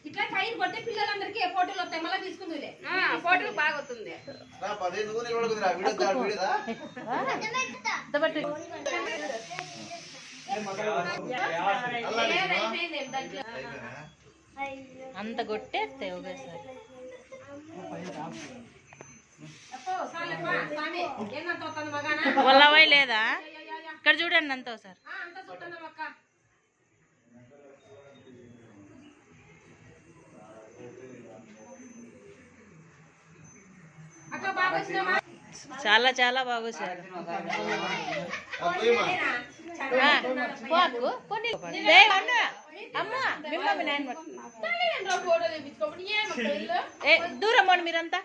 ఇట్లా ఫైన్ కొట్టే పిల్లలందరికీ ఫోటోలు వస్తాయి మళ్ళీ తీసుకుంది ఫోటోలు బాగా వస్తుంది అంత కొట్టేస్తాయి ఒకసారి వల్లవై లేదా ఇక్కడ చూడండి అంత ఒకసారి చాలా చాలా బాగా వచ్చారు దూరం మీరంతా